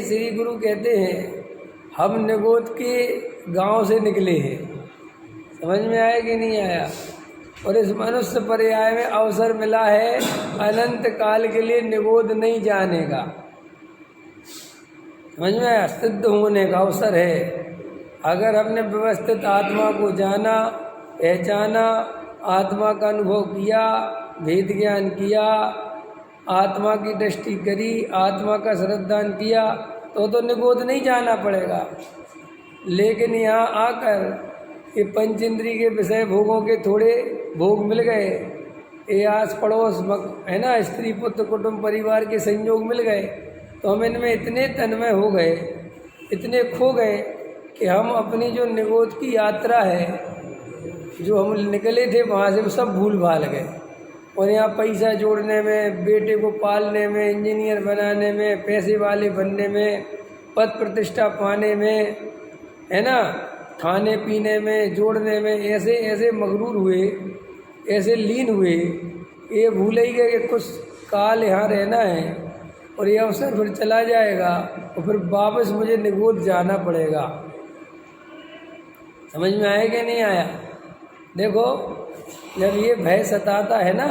श्री गुरु कहते हैं हम निगोद के गांव से निकले हैं। समझ में आया कि नहीं आया? और इस मनुष्य पर्याय में अवसर मिला है अनंत काल के लिए निगोद नहीं जाने का। समझ में आया? सिद्ध होने का अवसर है। अगर हमने व्यवस्थित आत्मा को जाना, पहचाना, आत्मा का अनुभव किया, भेद ज्ञान किया, आत्मा की दृष्टि करी, आत्मा का श्रद्धान किया, तो निगोद नहीं जाना पड़ेगा। लेकिन यहाँ आकर ये पंच इंद्रिय के विषय भोगों के थोड़े भोग मिल गए, ये आस पड़ोस है ना, स्त्री पुत्र कुटुंब परिवार के संयोग मिल गए, तो हम इनमें इतने तन्मय हो गए, इतने खो गए कि हम अपनी जो निगोद की यात्रा है, जो हम निकले थे वहाँ से, सब भूल भाल गए। और यहाँ पैसा जोड़ने में, बेटे को पालने में, इंजीनियर बनाने में, पैसे वाले बनने में, पद प्रतिष्ठा पाने में, है ना, खाने पीने में, जोड़ने में, ऐसे ऐसे मगरूर हुए, ऐसे लीन हुए, ये भूल ही गए कि कुछ काल यहाँ रहना है और ये अवसर फिर चला जाएगा और फिर वापस मुझे निगोद जाना पड़ेगा। समझ में आया कि नहीं आया? देखो, जब ये भय सताता है ना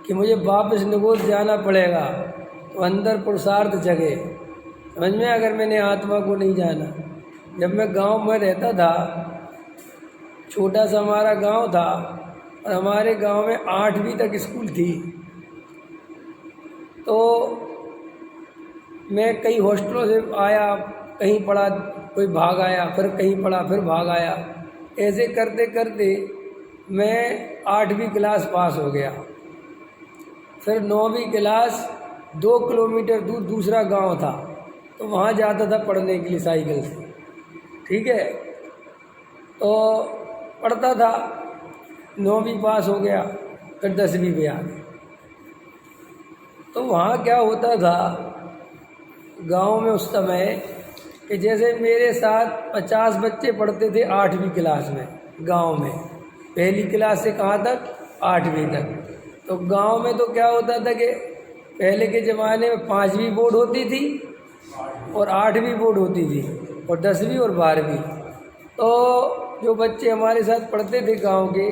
कि मुझे वापस निगोद जाना पड़ेगा, तो अंदर पुरुषार्थ जगे। समझ में? अगर मैंने आत्मा को नहीं जाना, जब मैं गांव में रहता था, छोटा सा हमारा गांव था और हमारे गांव में 8वीं तक स्कूल थी, तो मैं कई हॉस्टलों से आया, कहीं पढ़ा, कोई भाग आया, फिर कहीं पढ़ा, फिर भाग आया, ऐसे करते करते मैं 8वीं क्लास पास हो गया। फिर 9वीं क्लास 2 किलोमीटर दूर दूसरा गांव था, तो वहाँ जाता था पढ़ने के लिए साइकिल से। ठीक है, तो पढ़ता था, 9वीं पास हो गया, फिर 10वीं में आ गया। तो वहाँ क्या होता था गांव में उस समय कि जैसे मेरे साथ 50 बच्चे पढ़ते थे 8वीं क्लास में गांव में, पहली क्लास से कहाँ तक? 8वीं तक। तो गांव में तो क्या होता था कि पहले के ज़माने में 5वीं बोर्ड होती थी और 8वीं बोर्ड होती थी और 10वीं और 12वीं। तो जो बच्चे हमारे साथ पढ़ते थे गांव के,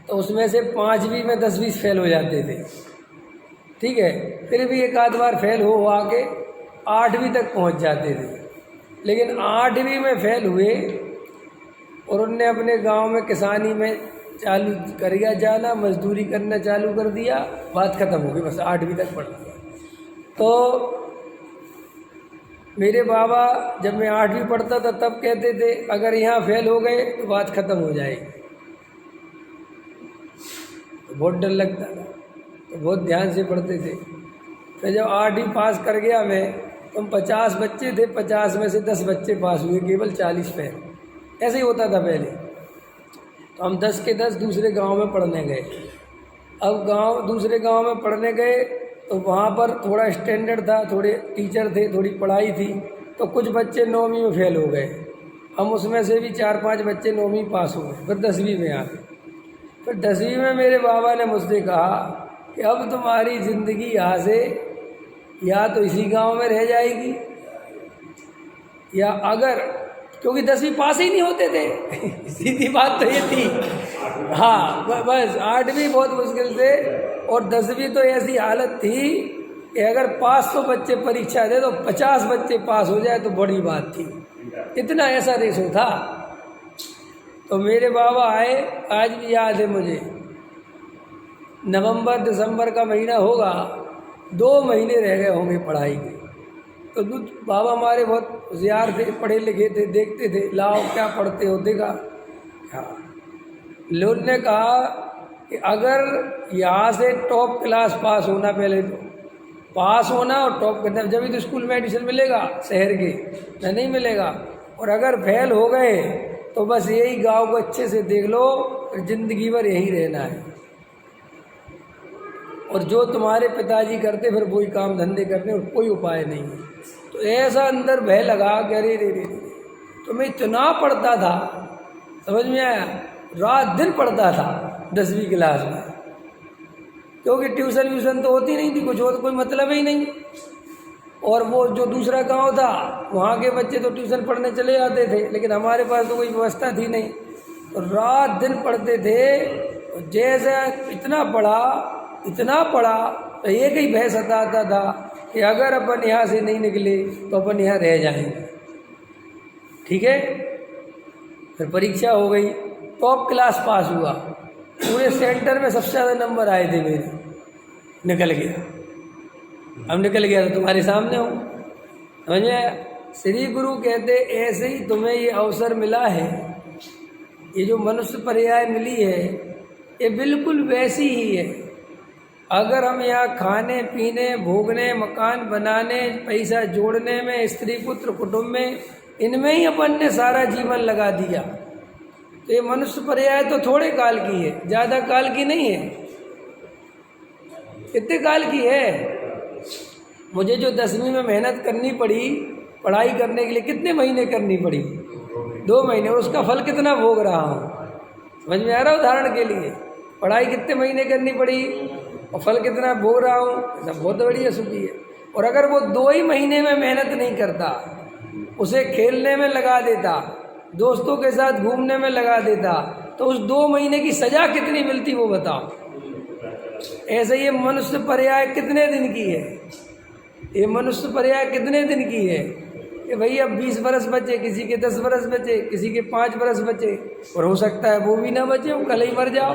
तो उसमें से 5वीं में 10वीं फेल हो जाते थे। ठीक है, फिर भी एक आध बार फेल हो आके 8वीं तक पहुंच जाते थे। लेकिन 8वीं में फेल हुए और उनने अपने गांव में किसानी में चालू कर दिया जाना, मजदूरी करना चालू कर दिया, बात ख़त्म हो गई, बस 8वीं तक पढ़ लिया। तो मेरे बाबा जब मैं 8वीं पढ़ता था तब कहते थे अगर यहाँ फेल हो गए तो बात ख़त्म हो जाएगी। तो बहुत डर लगता था, तो बहुत ध्यान से पढ़ते थे। फिर जब 8वीं पास कर गया मैं, तो हम 50 बच्चे थे, 50 में से 10 बच्चे पास हुए, केवल 40 फेल। ऐसे ही होता था पहले। तो हम 10 के 10 दूसरे गांव में पढ़ने गए। अब दूसरे गांव में पढ़ने गए तो वहाँ पर थोड़ा स्टैंडर्ड था, थोड़े टीचर थे, थोड़ी पढ़ाई थी, तो कुछ बच्चे 9वीं में फेल हो गए। हम उसमें से भी 4-5 बच्चे 9वीं पास हुए, फिर 10वीं में आ गए। फिर 10वीं में मेरे बाबा ने मुझसे कहा कि अब तुम्हारी ज़िंदगी यहाँ से या तो इसी गांव में रह जाएगी, या अगर, क्योंकि 10वीं पास ही नहीं होते थे सीधी बात तो ये थी। हाँ, बस 8वीं बहुत मुश्किल से, और 10वीं तो ऐसी हालत थी कि अगर 500 बच्चे परीक्षा दे तो 50 बच्चे पास हो जाए तो बड़ी बात थी। इतना ऐसा रेशो था। तो मेरे बाबा आए, आज भी याद है मुझे, नवंबर दिसंबर का महीना होगा, 2 महीने रह गए होंगे पढ़ाई के। तो बाबा हमारे बहुत होशियार थे, पढ़े लिखे थे, देखते थे, लाओ क्या पढ़ते हो, देखा। हाँ, लोग ने कहा कि अगर यहाँ से टॉप क्लास पास होना, पहले तो पास होना और टॉप करना, जब तो स्कूल में एडमिशन मिलेगा शहर के, नहीं मिलेगा। और अगर फेल हो गए तो बस यही गांव को अच्छे से देख लो, जिंदगी भर यहीं रहना है। और जो तुम्हारे पिताजी करते फिर वही काम धंधे करने, और कोई उपाय नहीं है। तो ऐसा अंदर भय लगा कि अरे रे रे, तो मैं इतना पढ़ता था, समझ में आया, रात दिन पढ़ता था 10वीं क्लास में, क्योंकि ट्यूशन व्यूशन तो होती नहीं थी, कुछ और कोई मतलब ही नहीं। और वो जो दूसरा गांव था वहाँ के बच्चे तो ट्यूशन पढ़ने चले जाते थे, लेकिन हमारे पास तो कोई व्यवस्था थी नहीं, तो रात दिन पढ़ते थे। जैसे इतना पढ़ा तो एक ही भय सताता था कि अगर अपन यहाँ से नहीं निकले तो अपन यहाँ रह जाएंगे। ठीक है, फिर परीक्षा हो गई, टॉप क्लास पास हुआ, पूरे सेंटर में सबसे ज़्यादा नंबर आए थे मेरे, निकल गया। अब निकल गया तो तुम्हारे सामने हूँ, समझे। श्री गुरु कहते ऐसे ही तुम्हें ये अवसर मिला है, ये जो मनुष्य पर्याय मिली है ये बिल्कुल वैसी ही है। अगर हम यहाँ खाने पीने, भोगने, मकान बनाने, पैसा जोड़ने में, स्त्री पुत्र कुटुंब में, इनमें ही अपन ने सारा जीवन लगा दिया, तो ये मनुष्य पर्याय तो थोड़े काल की है, ज़्यादा काल की नहीं है। कितने काल की है? मुझे जो 10वीं में मेहनत करनी पड़ी पढ़ाई करने के लिए, कितने महीने करनी पड़ी? 2 महीने, और उसका फल कितना भोग रहा हूँ। समझ में आ रहा है? उदाहरण के लिए पढ़ाई कितने महीने करनी पड़ी और फल कितना भोग रहा हूँ, सब बहुत बढ़िया सुखी है। और अगर वो 2 ही महीने में मेहनत नहीं करता, उसे खेलने में लगा देता, दोस्तों के साथ घूमने में लगा देता, तो उस 2 महीने की सज़ा कितनी मिलती वो बताओ। ऐसे ये मनुष्य पर्याय कितने दिन की है? ये मनुष्य पर्याय कितने दिन की है कि भाई अब 20 बरस बचे, किसी के 10 बरस बचे, किसी के 5 बरस बचे, और हो सकता है वो भी ना बचे, वो कल ही मर जाओ।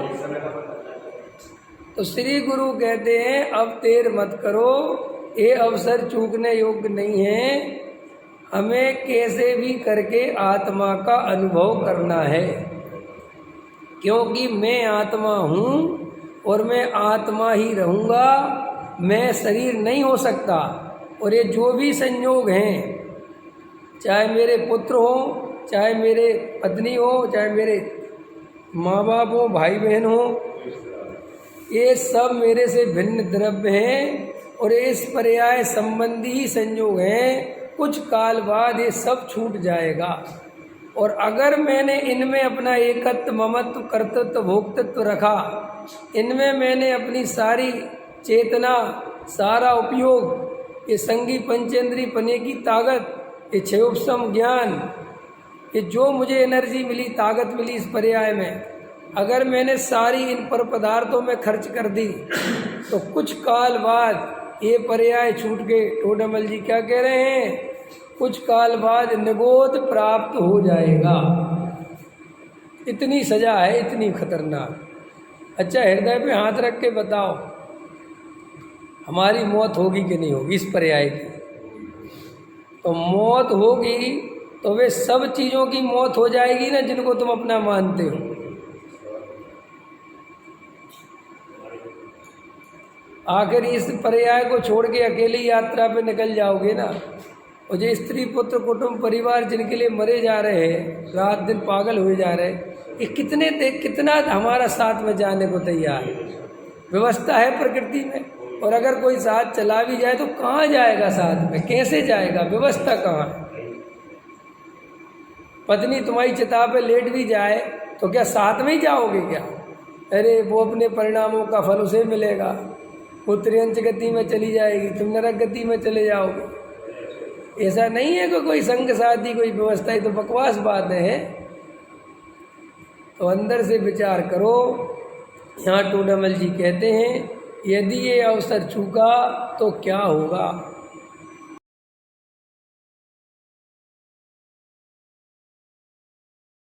तो श्री गुरु कहते हैं अब देर मत करो, ये अवसर चूकने योग्य नहीं है, हमें कैसे भी करके आत्मा का अनुभव करना है, क्योंकि मैं आत्मा हूँ और मैं आत्मा ही रहूँगा, मैं शरीर नहीं हो सकता। और ये जो भी संयोग हैं, चाहे मेरे पुत्र हो, चाहे मेरे पत्नी हो, चाहे मेरे माँ बाप हो, भाई बहन हो, ये सब मेरे से भिन्न द्रव्य हैं और इस पर्याय संबंधी ही संयोग हैं। कुछ काल बाद ये सब छूट जाएगा, और अगर मैंने इनमें अपना एकत्व, ममत्व, कर्तृत्व, भोक्तृत्व रखा, इनमें मैंने अपनी सारी चेतना, सारा उपयोग, ये संगी पंचेंद्री पने की ताकत, ये क्षयोपशम ज्ञान, ये जो मुझे एनर्जी मिली, ताकत मिली इस पर्याय में, अगर मैंने सारी इन पर पदार्थों में खर्च कर दी, तो कुछ काल बाद ये पर्याय छूट गए। टोडामल जी क्या कह रहे हैं? कुछ काल बाद निगोद प्राप्त हो जाएगा। इतनी सजा है, इतनी खतरनाक। अच्छा, हृदय पे हाथ रख के बताओ, हमारी मौत होगी कि नहीं होगी इस पर्याय की? तो मौत होगी तो वे सब चीज़ों की मौत हो जाएगी ना जिनको तुम अपना मानते हो। आखिर इस पर्याय को छोड़ के अकेली यात्रा पे निकल जाओगे ना, और जो स्त्री पुत्र कुटुंब परिवार जिनके लिए मरे जा रहे हैं, रात दिन पागल हुए जा रहे हैं, ये कितना हमारा साथ में जाने को तैयार है। व्यवस्था है प्रकृति में, और अगर कोई साथ चला भी जाए तो कहाँ जाएगा साथ में, कैसे जाएगा? व्यवस्था कहाँ है? पत्नी तुम्हारी चिता पे लेट भी जाए तो क्या साथ में ही जाओगे क्या? अरे वो अपने परिणामों का फल उसे मिलेगा, वो त्रियंच गति में चली जाएगी, तुम नरक गति में चले जाओगे। ऐसा नहीं है कि कोई संग साथी, कोई व्यवस्था, ही तो बकवास बात है। तो अंदर से विचार करो। यहाँ टोडामल जी कहते हैं यदि ये अवसर चूका तो क्या होगा।